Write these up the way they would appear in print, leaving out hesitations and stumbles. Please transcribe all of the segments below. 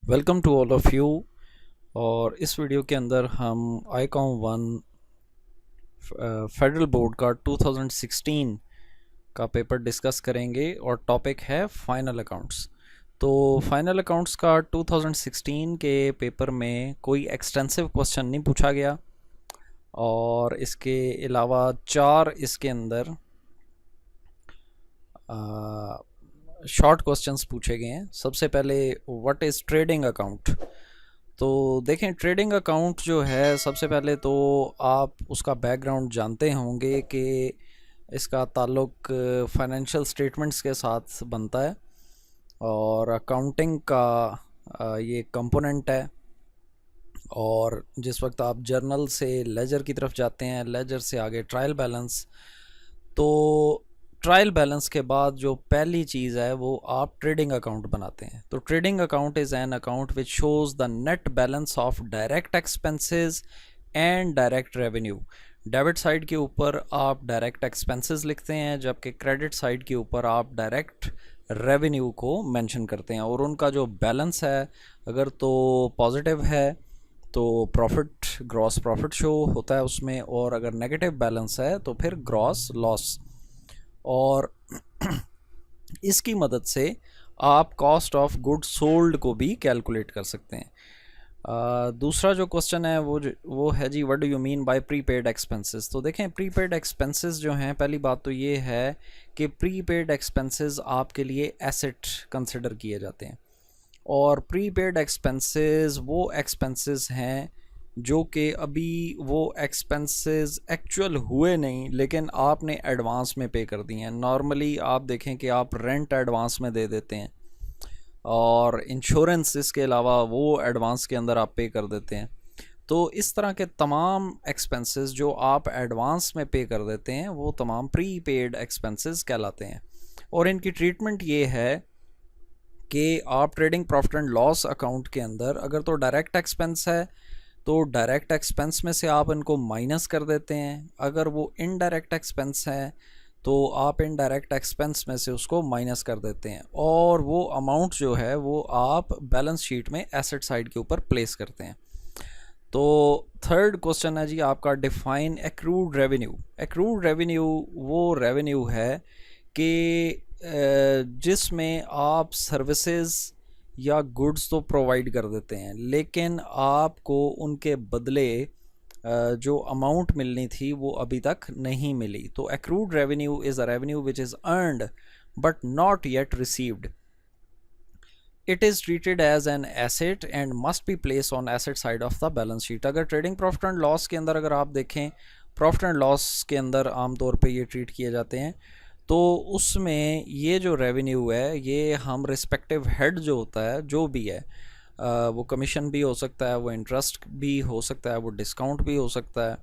Welcome to all of you. और इस video के अंदर हम आईकॉम 1 फेडरल बोर्ड का 2016 का पेपर डिस्कस करेंगे और टॉपिक है फाइनल अकाउंट्स। तो फाइनल अकाउंट्स का 2016 के पेपर में कोई एक्सटेंसिव क्वेश्चन नहीं पूछा गया और इसके अलावा चार इसके अंदर शॉर्ट क्वेश्चंस पूछे गए हैं। सबसे पहले व्हाट इज़ ट्रेडिंग अकाउंट। तो देखें, ट्रेडिंग अकाउंट जो है, सबसे पहले तो आप उसका बैकग्राउंड जानते होंगे कि इसका ताल्लुक फाइनेंशियल स्टेटमेंट्स के साथ बनता है और अकाउंटिंग का ये कंपोनेंट है। और जिस वक्त आप जर्नल से लेजर की तरफ जाते हैं, लेजर से आगे ट्रायल बैलेंस, तो ट्रायल बैलेंस के बाद जो पहली चीज़ है वो आप ट्रेडिंग अकाउंट बनाते हैं। तो trading account is an account which shows the net balance of direct expenses and direct revenue. Debit side के ऊपर आप डायरेक्ट एक्सपेंसेस लिखते हैं, जबकि क्रेडिट साइड के ऊपर आप डायरेक्ट रेवेन्यू को मेंशन करते हैं। और उनका जो बैलेंस है, अगर तो पॉजिटिव है तो प्रॉफिट, ग्रॉस प्रॉफिट शो होता है उसमें, और अगर नेगेटिव बैलेंस है तो फिर ग्रॉस लॉस। और इसकी मदद से आप कॉस्ट ऑफ गुड्स सोल्ड को भी कैलकुलेट कर सकते हैं। दूसरा जो क्वेश्चन है वो है जी, what do you mean by prepaid expenses. तो देखें, प्रीपेड एक्सपेंसेस जो हैं, पहली बात तो ये है कि प्रीपेड एक्सपेंसेस आपके लिए एसेट कंसिडर किए जाते हैं। और प्रीपेड एक्सपेंसेस वो एक्सपेंसेस हैं जो कि अभी वो एक्सपेंसेस एक्चुअल हुए नहीं, लेकिन आपने एडवांस में पे कर दिए हैं। नॉर्मली आप देखें कि आप रेंट एडवांस में दे देते हैं और इंश्योरेंस इसके अलावा वो एडवांस के अंदर आप पे कर देते हैं। तो इस तरह के तमाम एक्सपेंसेस जो आप एडवांस में पे कर देते हैं वो तमाम प्री पेड एक्सपेंसेस कहलाते हैं। और इनकी ट्रीटमेंट ये है कि आप trading profit and loss account के अंदर अगर तो डायरेक्ट एक्सपेंस है तो डायरेक्ट एक्सपेंस में से आप इनको माइनस कर देते हैं। अगर वो इनडायरेक्ट एक्सपेंस है तो आप इनडायरेक्ट एक्सपेंस में से उसको माइनस कर देते हैं, और वो अमाउंट जो है वो आप बैलेंस शीट में एसेट साइड के ऊपर प्लेस करते हैं। तो थर्ड क्वेश्चन है जी आपका, define accrued revenue. Accrued revenue वो रेवेन्यू है कि जिसमें आप सर्विसेज या गुड्स तो प्रोवाइड कर देते हैं, लेकिन आपको उनके बदले जो अमाउंट मिलनी थी वो अभी तक नहीं मिली। तो accrued revenue is a revenue which is earned but not yet received. It is treated as an asset and must be place on asset side of the balance sheet. अगर ट्रेडिंग प्रॉफिट एंड लॉस के अंदर अगर आप देखें, profit and loss के अंदर आमतौर पे ये ट्रीट किए जाते हैं, तो उसमें ये जो रेवेन्यू है ये हम रिस्पेक्टिव हेड जो होता है, जो भी है, वो कमीशन भी हो सकता है, वो इंटरेस्ट भी हो सकता है, वो डिस्काउंट भी हो सकता है,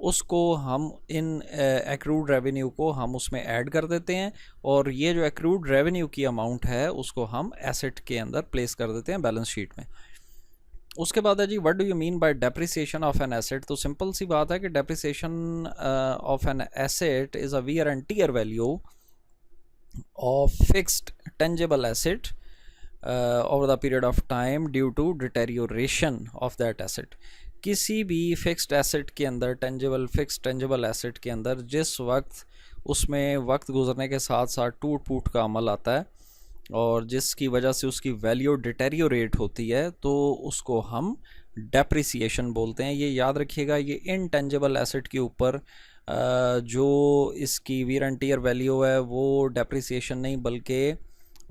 उसको हम इन एक्रूड रेवेन्यू को हम उसमें ऐड कर देते हैं। और ये जो एक्रूड रेवेन्यू की अमाउंट है उसको हम एसेट के अंदर प्लेस कर देते हैं बैलेंस शीट में। उसके बाद है जी, what do you mean by depreciation of an asset. तो सिंपल सी बात है कि depreciation of an asset is a wear and tear value of fixed tangible asset over the period of time due to deterioration of that asset। किसी भी fixed asset के अंदर, fixed tangible asset के अंदर, जिस वक्त उसमें वक्त गुजरने के साथ साथ टूट फूट का अमल आता है और जिसकी वजह से उसकी वैल्यू डिटेरियोरेट होती है, तो उसको हम डेप्रिसिएशन बोलते हैं। ये याद रखिएगा, ये इनटेंजिबल एसेट के ऊपर जो इसकी वीर एंड टीयर वैल्यू है वो डेप्रिसिएशन नहीं, बल्कि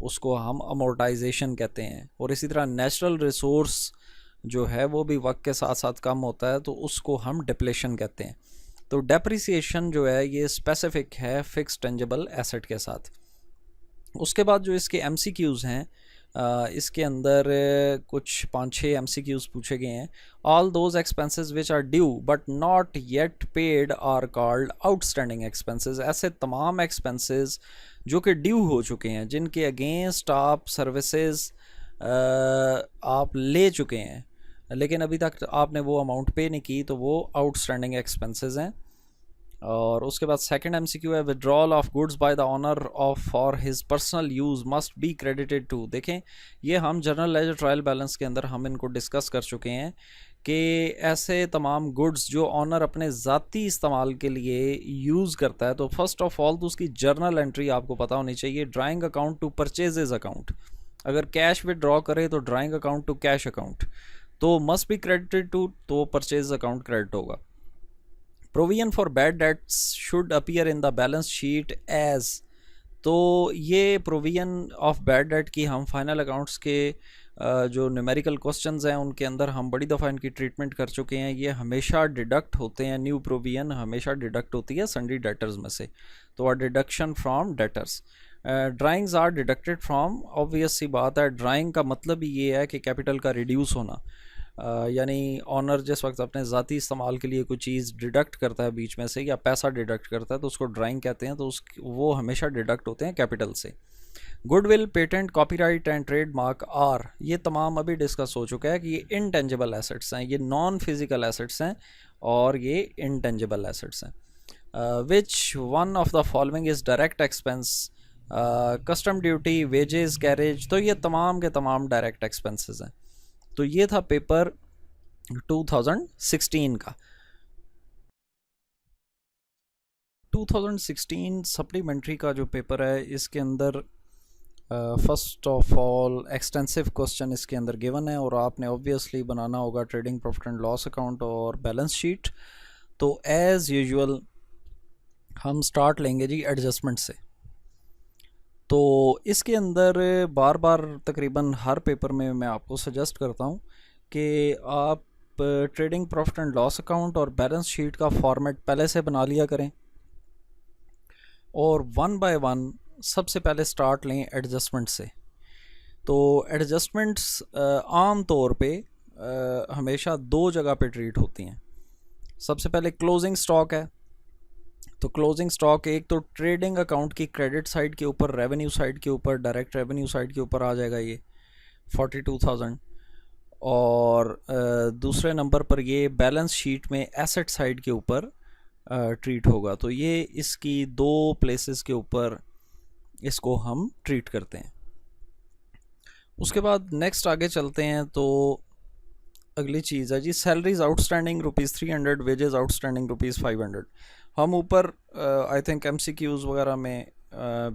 उसको हम अमोर्टाइजेशन कहते हैं। और इसी तरह नेचुरल रिसोर्स जो है वो भी वक्त के साथ साथ कम होता है, तो उसको हम डिप्लेशन कहते हैं। तो डेप्रिसिएशन जो है ये स्पेसिफिक है फिक्स्ड टेंजिबल एसेट के साथ। उसके बाद जो इसके एमसीक्यूज़ हैं, इसके अंदर कुछ 5-6 एमसीक्यूज़ पूछे गए हैं। All those expenses which are due but not yet paid are called outstanding expenses. ऐसे तमाम एक्सपेंसेस जो कि ड्यू हो चुके हैं, जिनके अगेंस्ट आप सर्विसेज आप ले चुके हैं लेकिन अभी तक आपने वो अमाउंट पे नहीं की, तो वो आउटस्टैंडिंग एक्सपेंसेस हैं। और उसके बाद सेकंड एमसीक्यू है, withdrawal of goods by the owner of for his personal use must be credited to. देखें, ये हम जनरल लेजर ट्रायल बैलेंस के अंदर हम इनको डिस्कस कर चुके हैं कि ऐसे तमाम गुड्स जो ऑनर अपने ज़ाती इस्तेमाल के लिए यूज़ करता है, तो फर्स्ट ऑफ ऑल तो उसकी जर्नल एंट्री आपको पता होनी चाहिए, drawing account to purchases account. अगर कैश विड्रॉ करे तो drawing account to cash account, तो मस्ट बी क्रेडिटेड टू, तो परचेज अकाउंट क्रेडिट होगा। Provision for bad debts should appear in the balance sheet as, तो ये प्रोविजन ऑफ बैड डेट की हम फाइनल अकाउंट्स के जो न्यूमेरिकल क्वेश्चंस हैं उनके अंदर हम बड़ी दफ़ा इनकी ट्रीटमेंट कर चुके हैं। ये हमेशा डिडक्ट होते हैं, न्यू प्रोविजन हमेशा डिडक्ट होती है सन्डी डेटर्स में से, तो are deduction from debtors. Drawings are deducted from, obvious सी बात है, ड्राइंग का मतलब ही ये है कि कैपिटल का रिड्यूस होना, यानी ऑनर जिस वक्त अपने ज़ाती इस्तेमाल के लिए कोई चीज़ डिडक्ट करता है बीच में से, या पैसा डिडक्ट करता है, तो उसको ड्राइंग कहते हैं, तो वो हमेशा डिडक्ट होते हैं कैपिटल से। Goodwill, patent, copyright and trademark are, ये तमाम अभी डिस्कस हो चुका है कि ये इनटेंजिबल एसेट्स हैं, ये नॉन फिजिकल एसेट्स हैं और ये इनटेंजिबल एसेट्स हैं। Which one of the following is direct expense, custom duty, wages, carriage, तो ये तमाम के तमाम डायरेक्ट एक्सपेंसेस हैं। तो ये था पेपर 2016 का। 2016 सप्लीमेंट्री का जो पेपर है, इसके अंदर first of all extensive question इसके अंदर गिवन है, और आपने ऑब्वियसली बनाना होगा trading profit and loss account और बैलेंस शीट। तो एज़ यूजुअल हम स्टार्ट लेंगे जी एडजस्टमेंट से। तो इसके अंदर बार बार तकरीबन हर पेपर में मैं आपको सजेस्ट करता हूँ कि आप trading profit and loss account और बैलेंस शीट का फॉर्मेट पहले से बना लिया करें, और वन बाय वन सबसे पहले स्टार्ट लें एडजस्टमेंट से। तो एडजस्टमेंट्स आम तौर पे हमेशा दो जगह पे ट्रीट होती हैं। सबसे पहले क्लोजिंग स्टॉक है, तो क्लोजिंग स्टॉक एक तो ट्रेडिंग अकाउंट की क्रेडिट साइड के ऊपर, रेवेन्यू साइड के ऊपर, डायरेक्ट रेवेन्यू साइड के ऊपर आ जाएगा ये 42,000, और दूसरे नंबर पर ये बैलेंस शीट में एसेट साइड के ऊपर ट्रीट होगा। तो ये इसकी दो प्लेसेस के ऊपर इसको हम ट्रीट करते हैं। उसके बाद नेक्स्ट आगे चलते हैं, तो अगली चीज़ है जी सैलरीज आउटस्टैंडिंग ₹300, वेजेस आउटस्टैंडिंग ₹500। हम ऊपर आई थिंक MCQs वगैरह में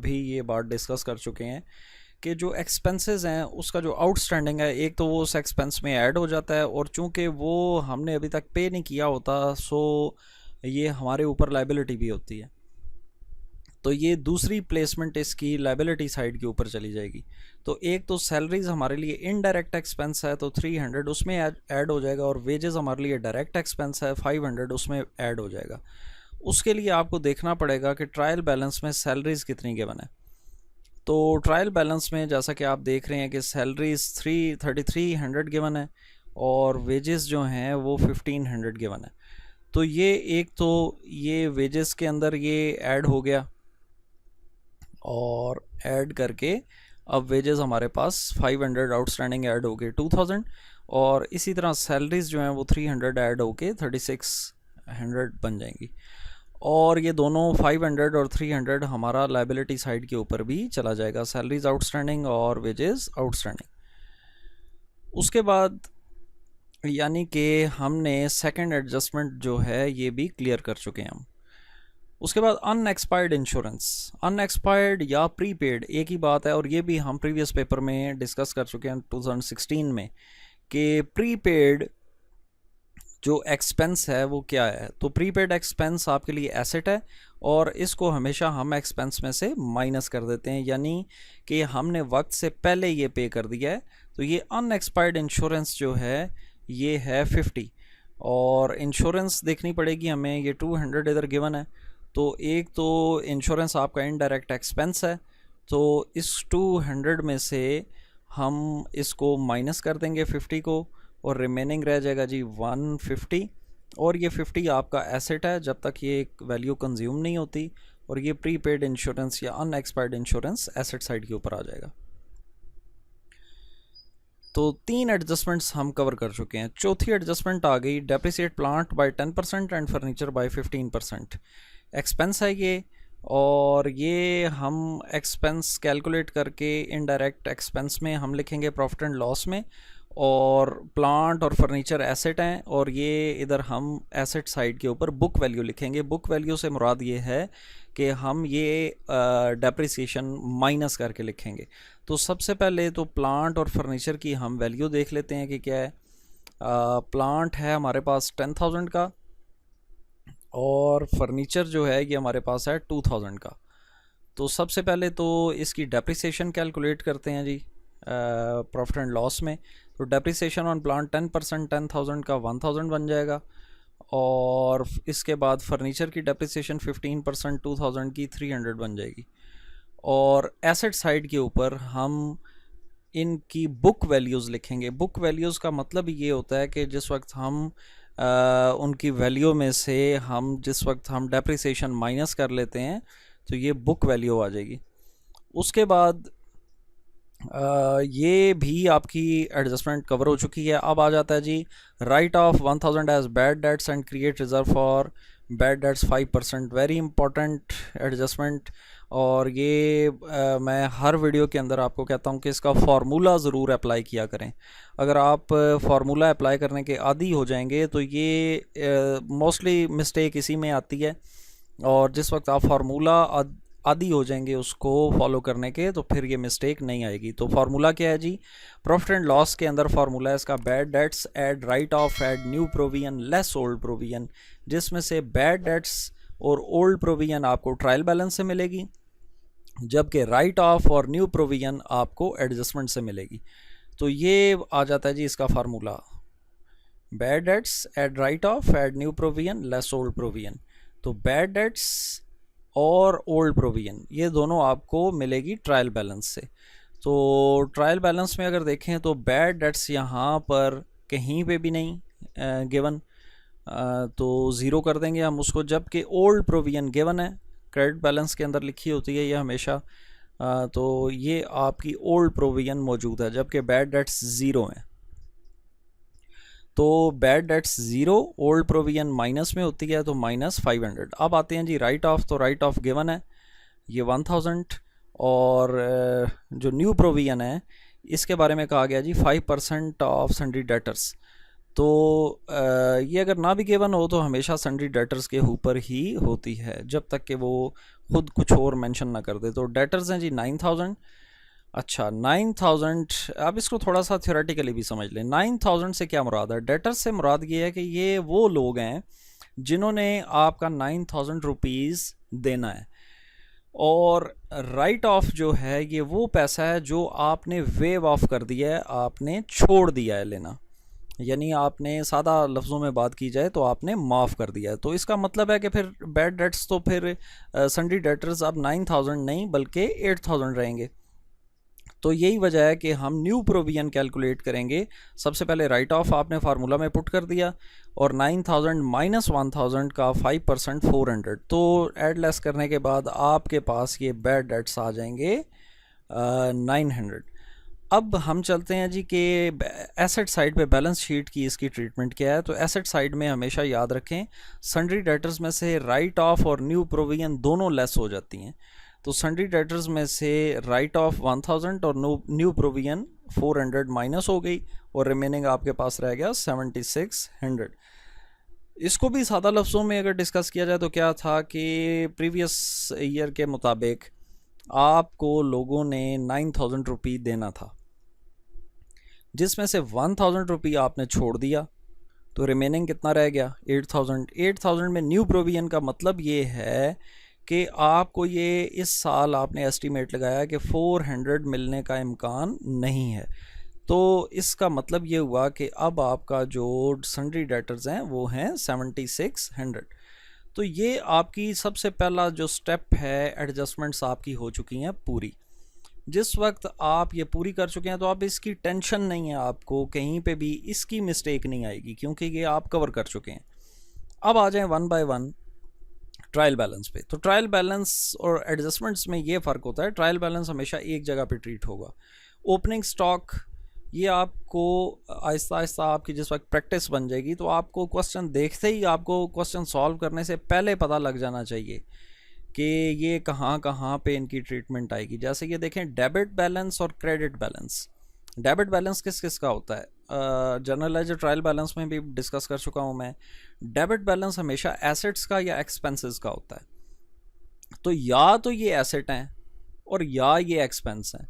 भी ये बात डिस्कस कर चुके हैं कि जो एक्सपेंसेस हैं उसका जो आउटस्टैंडिंग है, एक तो वो उस एक्सपेंस में ऐड हो जाता है, और चूंकि वो हमने अभी तक पे नहीं किया होता, सो ये हमारे ऊपर लाइबिलिटी भी होती है। तो ये दूसरी प्लेसमेंट इसकी लाइबिलिटी साइड के ऊपर चली जाएगी। तो एक तो सैलरीज हमारे लिए इनडायरेक्ट एक्सपेंस है, तो 300 उसमें ऐड हो जाएगा, और वेजेस हमारे लिए डायरेक्ट एक्सपेंस है 500 उसमें ऐड हो जाएगा। उसके लिए आपको देखना पड़ेगा कि ट्रायल बैलेंस में सैलरीज कितनी गिवन है। तो ट्रायल बैलेंस में जैसा कि आप देख रहे हैं कि सैलरीज 3300 गिवन है, और वेजेस जो हैं वो 1500 गिवन है। तो ये एक तो ये वेजेस के अंदर ये ऐड हो गया, और ऐड करके अब वेजेस हमारे पास 500 आउटस्टैंडिंग ऐड हो गए 2000, और इसी तरह सैलरीज जो हैं वो 300 ऐड हो के 3600 बन जाएंगी। और ये दोनों 500 और 300 हमारा लाइबिलिटी साइड के ऊपर भी चला जाएगा, सैलरीज आउटस्टैंडिंग और वेजेस आउटस्टैंडिंग। उसके बाद यानी कि हमने सेकंड एडजस्टमेंट जो है ये भी क्लियर कर चुके हैं हम। उसके बाद अनएक्सपायर्ड इंश्योरेंस, अनएक्सपायर्ड या प्रीपेड एक ही बात है, और ये भी हम प्रीवियस पेपर में डिस्कस कर चुके हैं 2016 में कि प्रीपेड जो एक्सपेंस है वो क्या है। तो प्रीपेड एक्सपेंस आपके लिए एसेट है, और इसको हमेशा हम एक्सपेंस में से माइनस कर देते हैं, यानी कि हमने वक्त से पहले ये पे कर दिया है। तो ये अनएक्सपायर्ड इंश्योरेंस जो है ये है 50, और इंश्योरेंस देखनी पड़ेगी हमें, ये 200 इधर गिवन है। तो एक तो इंश्योरेंस आपका इनडायरेक्ट एक्सपेंस है, तो इस 200 में से हम इसको माइनस कर देंगे 50 को, और रिमेनिंग रह जाएगा जी 150, और ये 50 आपका एसेट है जब तक ये वैल्यू कंज्यूम नहीं होती, और ये प्रीपेड इंश्योरेंस या अनएक्सपायर्ड इंश्योरेंस एसेट साइड के ऊपर आ जाएगा। तो 3 एडजस्टमेंट्स हम कवर कर चुके हैं। चौथी एडजस्टमेंट आ गई, depreciate plant by 10% and furniture bye 15%। Expense है ये, और ये हम एक्सपेंस कैलकुलेट करके इनडायरेक्ट एक्सपेंस में हम लिखेंगे प्रॉफिट एंड लॉस में, और प्लांट और फर्नीचर एसेट हैं, और ये इधर हम एसेट साइड के ऊपर बुक वैल्यू लिखेंगे। बुक वैल्यू से मुराद ये है कि हम ये डेप्रिसिएशन माइनस करके लिखेंगे। तो सबसे पहले तो प्लांट और फर्नीचर की हम वैल्यू देख लेते हैं कि क्या है। प्लांट है हमारे पास 10,000 का, और फर्नीचर जो है ये हमारे पास है 2,000 का। तो सबसे पहले तो इसकी डेप्रिसिएशन कैलकुलेट करते हैं जी प्रॉफिट एंड लॉस में। तो डेप्रिसिएशन ऑन प्लांट 10%, 10,000 का 1,000 बन जाएगा, और इसके बाद फर्नीचर की डेप्रिसिएशन 15%, 2,000 की 300 बन जाएगी। और एसेट साइड के ऊपर हम इनकी बुक वैल्यूज़ लिखेंगे। बुक वैल्यूज़ का मतलब ये होता है कि जिस वक्त हम उनकी वैल्यू में से हम जिस वक्त हम डेप्रिसिएशन माइनस कर लेते हैं तो ये बुक वैल्यू आ जाएगी। उसके बाद ये भी आपकी एडजस्टमेंट कवर हो चुकी है। अब आ जाता है जी write off 1,000 as bad debts and create reserve for bad debts 5%। Very important adjustment, और ये मैं हर वीडियो के अंदर आपको कहता हूँ कि इसका फार्मूला ज़रूर अप्लाई किया करें। अगर आप फार्मूला अप्लाई करने के आदी हो जाएंगे तो ये मोस्टली मिस्टेक इसी में आती है, और जिस वक्त आप फार्मूला आदी हो जाएंगे उसको फॉलो करने के तो फिर ये मिस्टेक नहीं आएगी। तो फार्मूला क्या है जी, प्रॉफिट एंड लॉस के अंदर फार्मूला है इसका bad debts add right of add new provision less old provision, जिसमें से बैड डेट्स और ओल्ड प्रोविजन आपको ट्रायल बैलेंस से मिलेगी, जबकि राइट ऑफ और न्यू प्रोविजन आपको एडजस्टमेंट से मिलेगी। तो ये आ जाता है जी इसका formula, bad debts add right of add new provision less old provision. तो बैड डेट्स और ओल्ड प्रोविजन ये दोनों आपको मिलेगी ट्रायल बैलेंस से। तो ट्रायल बैलेंस में अगर देखें तो बैड डेट्स यहाँ पर कहीं पे भी नहीं गिवन, तो ज़ीरो कर देंगे हम उसको, जबकि ओल्ड प्रोविजन गिवन है, क्रेडिट बैलेंस के अंदर लिखी होती है ये हमेशा। तो ये आपकी ओल्ड प्रोविजन मौजूद है, जबकि बैड डेट्स ज़ीरो हैं। तो bad debts zero, old provision minus में होती है तो -500। अब आते हैं जी राइट ऑफ, तो राइट ऑफ गिवन है ये 1,000, और जो न्यू प्रोविजन है इसके बारे में कहा गया जी 5% ऑफ सन्ड्री डेटर्स। तो ये अगर ना भी गिवन हो तो हमेशा सन्ड्री डेटर्स के ऊपर ही होती है जब तक कि वो खुद कुछ और मेंशन ना कर दे। तो डेटर्स हैं जी 9,000। अच्छा 9,000, अब इसको थोड़ा सा थ्योरेटिकली भी समझ लें। 9,000 से क्या मुराद है? डेटर्स से मुराद ये है कि ये वो लोग हैं जिन्होंने आपका 9,000 रुपीज़ देना है, और राइट ऑफ जो है ये वो पैसा है जो आपने वेव ऑफ कर दिया है, आपने छोड़ दिया है लेना, यानी आपने सादा लफ्ज़ों में बात की जाए तो आपने माफ़ कर दिया है। तो इसका मतलब है कि फिर बैड डेट्स तो फिर सन्ड्री डेटर्स अब 9,000 नहीं बल्कि 8,000 रहेंगे। तो यही वजह है कि हम न्यू प्रोविजन कैलकुलेट करेंगे। सबसे पहले राइट ऑफ आपने फार्मूला में पुट कर दिया, और 9,000 माइनस 1,000 का 5% 400, तो एड लेस करने के बाद आपके पास ये बैड डेट्स आ जाएंगे 900। अब हम चलते हैं जी कि एसेट साइड पे बैलेंस शीट की इसकी ट्रीटमेंट क्या है। तो एसेट साइड में हमेशा याद रखें सन्ड्री डेटर्स में से राइट ऑफ और न्यू प्रोविजन दोनों लेस हो जाती हैं। तो सन्ड्री डेटर्स में से राइट ऑफ 1,000 और न्यू प्रोविजन 400 माइनस हो गई, और रिमेनिंग आपके पास रह गया 7,600। इसको भी सादा लफ्ज़ों में अगर डिस्कस किया जाए तो क्या था कि प्रीवियस ईयर के मुताबिक आपको लोगों ने 9,000 रुपये देना था, जिसमें से 1,000 रुपये आपने छोड़ दिया, तो रिमेनिंग कितना रह गया 8,000। 8,000 में न्यू प्रोविजन का मतलब ये है कि आपको ये इस साल आपने एस्टीमेट लगाया कि 400 मिलने का इम्कान नहीं है। तो इसका मतलब ये हुआ कि अब आपका जो सन्ड्री डेटर्स हैं वो हैं 7,600। तो ये आपकी सबसे पहला जो स्टेप है, एडजस्टमेंट्स आपकी हो चुकी हैं पूरी। जिस वक्त आप ये पूरी कर चुके हैं तो अब इसकी टेंशन नहीं है, आपको कहीं पे भी इसकी मिस्टेक नहीं आएगी क्योंकि ये आप कवर कर चुके हैं। अब आ जाएं one by one trial balance पे। तो ट्रायल बैलेंस और एडजस्टमेंट्स में ये फ़र्क होता है, ट्रायल बैलेंस हमेशा एक जगह पे ट्रीट होगा। ओपनिंग स्टॉक ये आपको आहिस्ता आहिस्ता आपकी जिस वक्त प्रैक्टिस बन जाएगी तो आपको क्वेश्चन देखते ही आपको क्वेश्चन सॉल्व करने से पहले पता लग जाना चाहिए कि ये कहाँ कहाँ पे इनकी ट्रीटमेंट आएगी। जैसे कि देखें डेबिट बैलेंस और क्रेडिट बैलेंस। डेबिट बैलेंस किस किस का होता है, जनरल लेजर ट्रायल बैलेंस में भी डिस्कस कर चुका हूँ मैं। डेबिट बैलेंस हमेशा एसेट्स का या एक्सपेंसेस का होता है। तो या तो ये एसेट हैं और या ये एक्सपेंस हैं।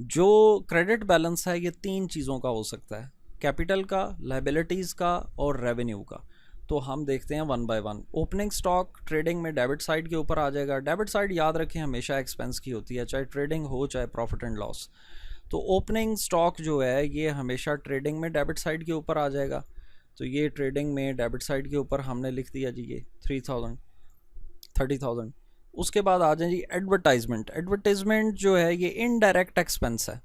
जो क्रेडिट बैलेंस है ये तीन चीज़ों का हो सकता है, कैपिटल का, लाइबिलिटीज़ का और रेवेन्यू का। तो हम देखते हैं one by one. Opening stock trading में डेबिट साइड के ऊपर आ जाएगा। डेबिट साइड याद रखें हमेशा एक्सपेंस की होती है, चाहे ट्रेडिंग हो चाहे प्रॉफिट एंड लॉस। तो ओपनिंग स्टॉक जो है ये हमेशा ट्रेडिंग में डेबिट साइड के ऊपर आ जाएगा। तो ये ट्रेडिंग में डेबिट साइड के ऊपर हमने लिख दिया जी ये 3000 30,000। उसके बाद आ जाए जी एडवर्टाइजमेंट। एडवर्टाइजमेंट जो है ये इनडायरेक्ट एक्सपेंस है,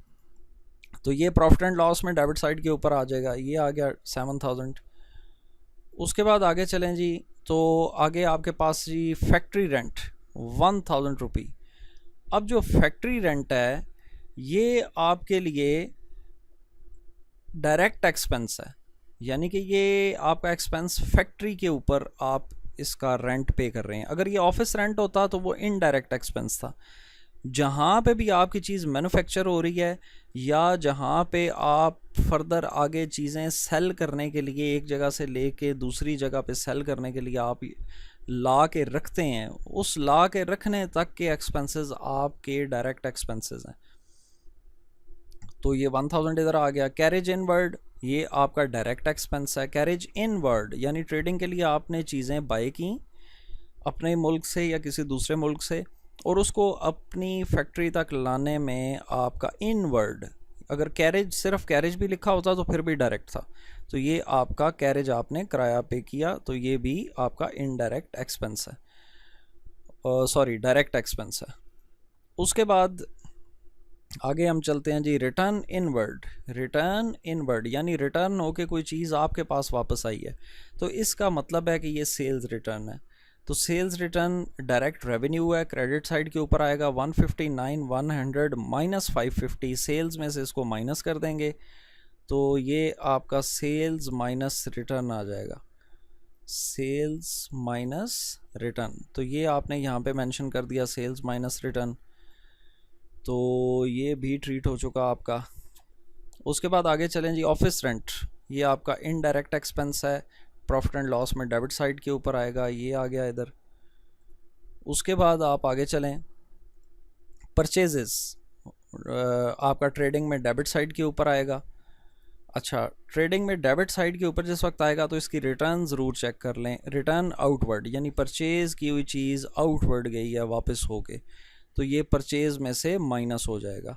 तो ये प्रॉफिट एंड लॉस में डेबिट साइड के ऊपर आ जाएगा। ये आ गया 7,000। उसके बाद आगे चलें जी, तो आगे आपके पास जी फैक्ट्री रेंट 1,000 रुपी। अब जो फैक्ट्री रेंट है ये आपके लिए डायरेक्ट एक्सपेंस है, यानी कि ये आपका एक्सपेंस फैक्ट्री के ऊपर आप इसका रेंट पे कर रहे हैं। अगर ये ऑफिस रेंट होता तो वो इनडायरेक्ट एक्सपेंस था। जहाँ पे भी आपकी चीज़ मैन्युफैक्चर हो रही है या जहाँ पे आप फर्दर आगे चीज़ें सेल करने के लिए एक जगह से लेके दूसरी जगह पे सेल करने के लिए आप ला के रखते हैं, उस ला के रखने तक के एक्सपेंसेस आपके डायरेक्ट एक्सपेंसेस हैं। तो ये 1,000 इधर आ गया। कैरेज इनवर्ड ये आपका डायरेक्ट एक्सपेंस है। कैरेज इनवर्ड यानी ट्रेडिंग के लिए आपने चीज़ें बाय की अपने मुल्क से या किसी दूसरे मुल्क से और उसको अपनी फैक्ट्री तक लाने में आपका इनवर्ड, अगर कैरेज सिर्फ कैरेज भी लिखा होता तो फिर भी डायरेक्ट था। तो ये आपका कैरेज आपने किराया पे किया, तो ये भी आपका इनडायरेक्ट एक्सपेंस है, सॉरी डायरेक्ट एक्सपेंस है। उसके बाद आगे हम चलते हैं जी रिटर्न इनवर्ड। रिटर्न इनवर्ड यानी रिटर्न होके कोई चीज़ आपके पास वापस आई है, तो इसका मतलब है कि ये सेल्स रिटर्न है। तो सेल्स रिटर्न डायरेक्ट रेवेन्यू है, क्रेडिट साइड के ऊपर आएगा। 159 माइनस 550 सेल्स में से इसको माइनस कर देंगे तो ये आपका सेल्स माइनस रिटर्न आ जाएगा। सेल्स माइनस रिटर्न, तो ये आपने यहाँ पे मेंशन कर दिया सेल्स माइनस रिटर्न, तो ये भी ट्रीट हो चुका आपका। उसके बाद आगे चलें जी ऑफिस रेंट। ये आपका इनडायरेक्ट एक्सपेंस है, प्रॉफिट एंड लॉस में डेबिट साइड के ऊपर आएगा, ये आ गया इधर। उसके बाद आप आगे चलें परचेजेस, आपका ट्रेडिंग में डेबिट साइड के ऊपर आएगा। अच्छा, ट्रेडिंग में डेबिट साइड के ऊपर जिस वक्त आएगा तो इसकी रिटर्न ज़रूर चेक कर लें। रिटर्न आउटवर्ड यानी परचेज़ की हुई चीज़ आउटवर्ड गई है वापस होके, तो ये परचेज़ में से माइनस हो जाएगा।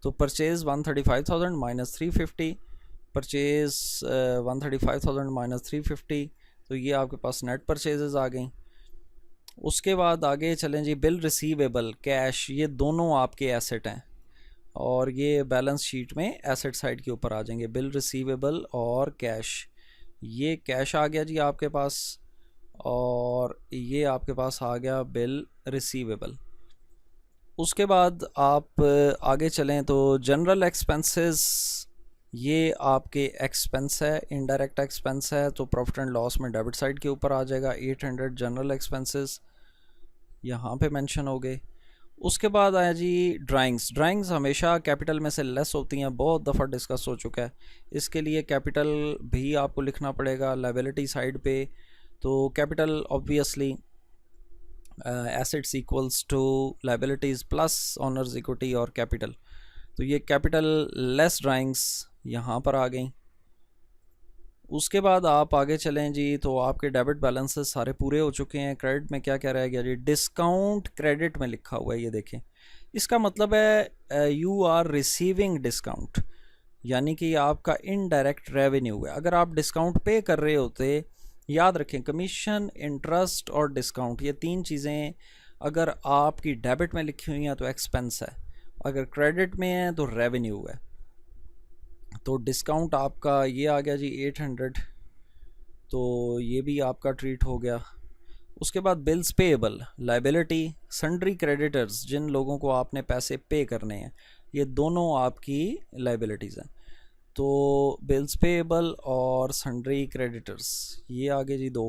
तो परचेज़ 135,000 माइनस 350, परचेज़ 135,000 माइनस 350, तो ये आपके पास नेट परचेजेस आ गई। उसके बाद आगे चलें जी बिल रिसीवेबल कैश, ये दोनों आपके एसेट हैं और ये बैलेंस शीट में एसेट साइड के ऊपर आ जाएंगे। बिल रिसीवेबल और कैश, ये कैश आ गया जी आपके पास और ये आपके पास आ गया बिल रिसीवेबल। उसके बाद आप आगे चलें तो जनरल एक्सपेंसेस, ये आपके एक्सपेंस है, इनडायरेक्ट एक्सपेंस है, तो प्रॉफिट एंड लॉस में डेबिट साइड के ऊपर आ जाएगा। 800 जनरल एक्सपेंसेस यहाँ पे मेंशन हो गए। उसके बाद आया जी ड्राइंग्स। ड्राइंग्स हमेशा कैपिटल में से लेस होती हैं, बहुत दफ़ा डिस्कस हो चुका है। इसके लिए कैपिटल भी आपको लिखना पड़ेगा लायबिलिटी साइड पे। तो capital obviously assets equals to liabilities plus owners equity और कैपिटल, तो ये कैपिटल लेस ड्राइंग्स यहाँ पर आ गई। उसके बाद आप आगे चलें जी तो आपके डेबिट बैलेंसेस सारे पूरे हो चुके हैं। क्रेडिट में क्या क्या रह गया जी, डिस्काउंट क्रेडिट में लिखा हुआ है, ये देखें। इसका मतलब है यू आर रिसीविंग डिस्काउंट, यानी कि आपका इनडायरेक्ट रेवेन्यू है। अगर आप डिस्काउंट पे कर रहे होते, याद रखें कमीशन, इंटरेस्ट और डिस्काउंट, ये तीन चीज़ें अगर आपकी डेबिट में लिखी हुई हैं तो एक्सपेंस है, अगर क्रेडिट में है तो रेवेन्यू है। तो डिस्काउंट आपका ये आ गया जी 800, तो ये भी आपका ट्रीट हो गया। उसके बाद bills payable, liability, sundry creditors, जिन लोगों को आपने पैसे पे करने हैं, ये दोनों आपकी लायबिलिटीज़ हैं। तो बिल्स पेएबल और सन्ड्री क्रेडिटर्स ये आगे जी दो।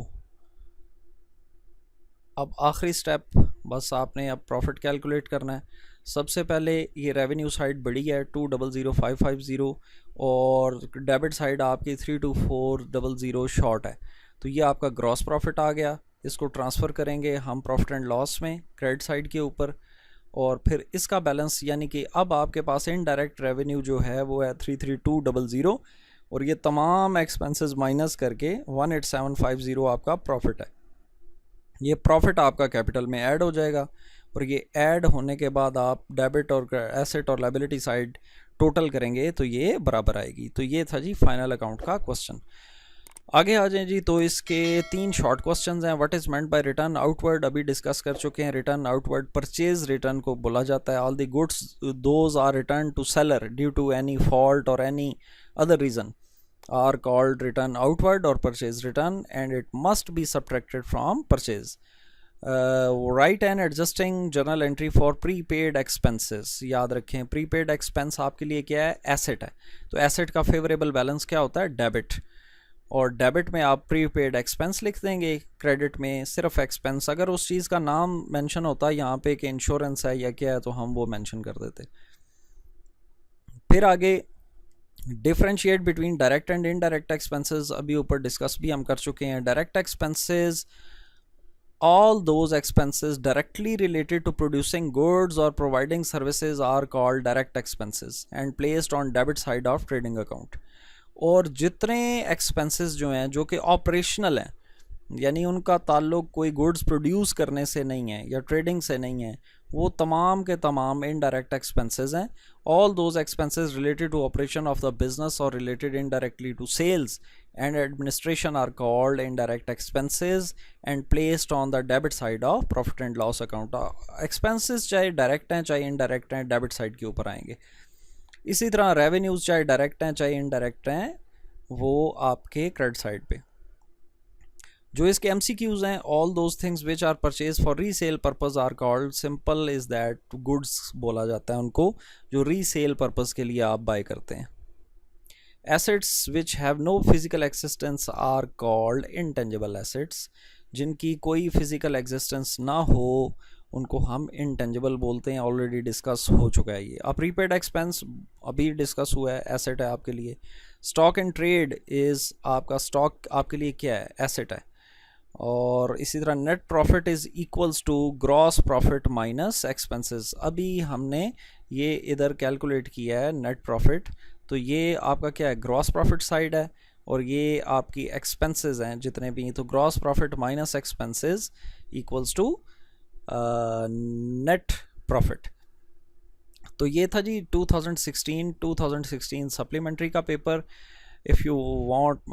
अब आखिरी स्टेप, बस आपने अब प्रॉफिट कैलकुलेट करना है। सबसे पहले ये रेवेन्यू साइड बड़ी है 2000550 और डेबिट साइड आपकी 32400 शॉर्ट है, तो ये आपका ग्रॉस प्रॉफिट आ गया। इसको ट्रांसफ़र करेंगे हम प्रॉफिट एंड लॉस में क्रेडिट साइड के ऊपर, और फिर इसका बैलेंस यानी कि अब आपके पास इनडायरेक्ट रेवेन्यू जो है वो है 33200 और ये तमाम एक्सपेंसेस माइनस करके 18750 आपका प्रॉफिट है। ये प्रॉफिट आपका कैपिटल में ऐड हो जाएगा और ये ऐड होने के बाद आप डेबिट और एसेट और लायबिलिटी साइड टोटल करेंगे तो ये बराबर आएगी। तो ये था जी फाइनल अकाउंट का क्वेश्चन। आगे आ जाएं जी, तो इसके 3 शॉर्ट क्वेश्चंस हैं। What is meant by return outward अभी डिस्कस कर चुके हैं। रिटर्न आउटवर्ड परचेज रिटर्न को बोला जाता है। All the goods those are return to seller due to any fault और any other reason are called return outward or purchase return, and it must be subtracted from purchase. Write an adjusting journal entry for prepaid expenses. याद रखें prepaid expense आपके लिए क्या है, asset है। तो asset का फेवरेबल बैलेंस क्या होता है, डेबिट, और डेबिट में आप प्रीपेड एक्सपेंस लिख देंगे, क्रेडिट में सिर्फ एक्सपेंस। अगर उस चीज़ का नाम मेंशन होता यहाँ पे कि इंश्योरेंस है या क्या है तो हम वो मेंशन कर देते। फिर आगे differentiate between direct and indirect expenses अभी ऊपर डिस्कस भी हम कर चुके हैं। Direct expenses all those expenses directly related to producing goods or providing services are called direct expenses and placed on debit side of trading account। और जितने expenses जो हैं जो कि ऑपरेशनल हैं, यानी उनका ताल्लुक कोई गुड्स प्रोड्यूस करने से नहीं है या ट्रेडिंग से नहीं है, वो तमाम के तमाम इनडायरेक्ट एक्सपेंसेस हैं। All those expenses related to operation of the business और related indirectly to sales and administration are called indirect expenses and placed on the debit side of profit and loss account. Expenses चाहे direct हैं चाहे indirect हैं, debit side के ऊपर आएंगे। इसी तरह रेवेन्यूज़ चाहे डायरेक्ट हैं चाहे इनडायरेक्ट हैं, वो आपके क्रेडिट साइड पे। जो इसके MCQs हैं, all those things which are purchase for resale purpose are called, simple is that goods बोला जाता है उनको जो रीसेल पर्पज़ के लिए आप बाय करते हैं। Assets which have no physical existence are called intangible assets, जिनकी कोई फिजिकल एग्जिस्टेंस ना हो उनको हम इंटेंजिबल बोलते हैं। ऑलरेडी डिस्कस हो चुका है ये। अब प्रीपेड एक्सपेंस अभी डिस्कस हुआ है, एसेट है आपके लिए। स्टॉक एंड ट्रेड इज़ आपका, स्टॉक आपके लिए क्या है, एसेट है। और इसी तरह net profit is equals to gross profit minus expenses. अभी हमने ये इधर कैलकुलेट किया है नेट प्रॉफिट, तो ये आपका क्या है, ग्रॉस प्रॉफिट साइड है और ये आपकी एक्सपेंसेस हैं जितने भी, तो gross profit minus expenses equals to net profit. तो ये था जी 2016 सप्लीमेंट्री का पेपर। If you want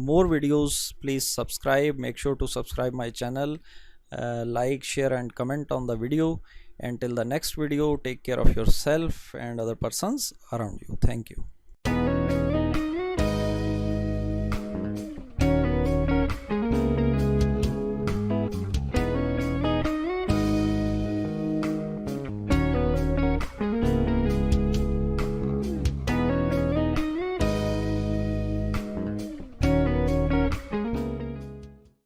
more videos, please subscribe. Make sure to subscribe my channel, like, share and comment on the video. Until the next video, take care of yourself and other persons around you. Thank you.